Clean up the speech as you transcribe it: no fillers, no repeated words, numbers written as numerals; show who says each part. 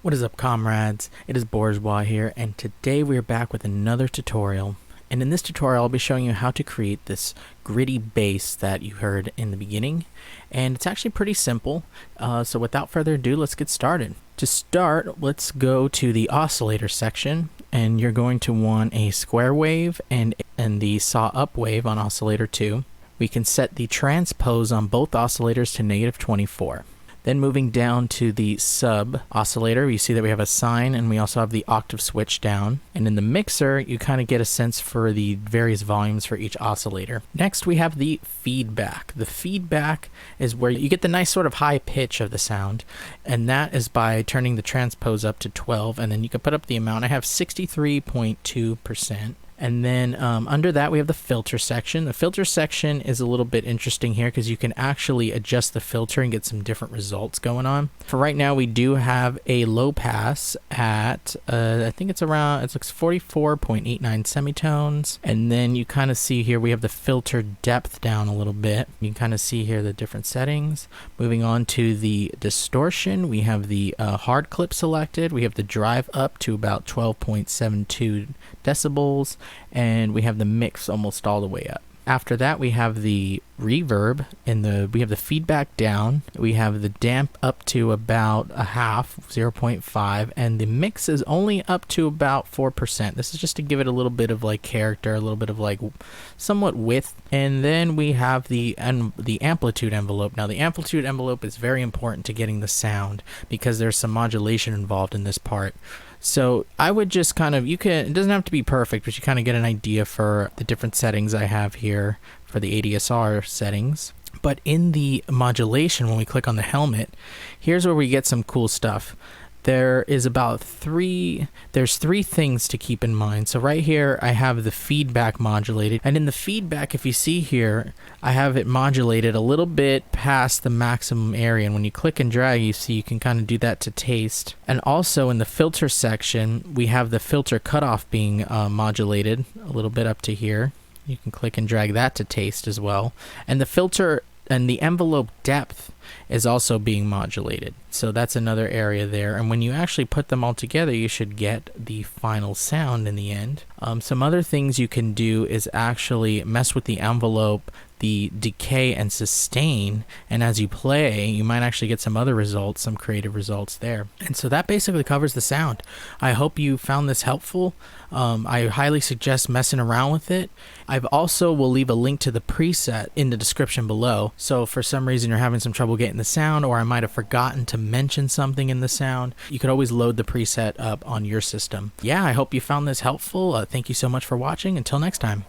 Speaker 1: What is up, comrades? It is Bourgeois here, and today we are back with another tutorial. And in this tutorial I'll be showing you how to create this gritty bass that you heard in the beginning, and it's actually pretty simple. So without further ado, let's get started. To start, let's go to the oscillator section, and you're going to want a square wave and the saw up wave on oscillator 2. We can set the transpose on both oscillators to -24. Then moving down to the sub oscillator, you see that we have a sine and we also have the octave switch down. And in the mixer, you kind of get a sense for the various volumes for each oscillator. Next, we have the feedback. The feedback is where you get the nice sort of high pitch of the sound. And that is by turning the transpose up to 12. And then you can put up the amount. I have 63.2%. And then under that we have the filter section. The filter section is a little bit interesting here because you can actually adjust the filter and get some different results going on. For right now we do have a low pass at I think it's around, it looks 44.89 semitones. And then you kind of see here we have the filter depth down a little bit. You can kind of see here the different settings. Moving on to the distortion, we have the hard clip selected. We have the drive up to about 12.72 decibels. And we have the mix almost all the way up. After that we have the reverb and we have the feedback down. We have the damp up to about a half, 0.5, and the mix is only up to about 4%. This is just to give it a little bit of like character, a little bit of like somewhat width. And then we have the amplitude envelope. Now the amplitude envelope is very important to getting the sound because there's some modulation involved in this part. So I would just kind of, it doesn't have to be perfect, but you kind of get an idea for the different settings I have here for the ADSR settings. But in the modulation, when we click on the helmet, here's where we get some cool stuff. There's three things to keep in mind. So right here I have the feedback modulated, and in the feedback, if you see here, I have it modulated a little bit past the maximum area, and when you click and drag, you see you can kind of do that to taste. And also in the filter section we have the filter cutoff being modulated a little bit up to here. You can click and drag that to taste as well. And the filter and the envelope depth is also being modulated. So that's another area there. And when you actually put them all together, you should get the final sound in the end. Some other things you can do is actually mess with the envelope, the decay and sustain, and as you play you might actually get some other results, some creative results there. And so that basically covers the sound. I hope you found this helpful. I highly suggest messing around with it. I've also will leave a link to the preset in the description below, so if for some reason you're having some trouble getting the sound, or I might have forgotten to mention something in the sound, you could always load the preset up on your system. Yeah, I hope you found this helpful. Thank you so much for watching. Until next time.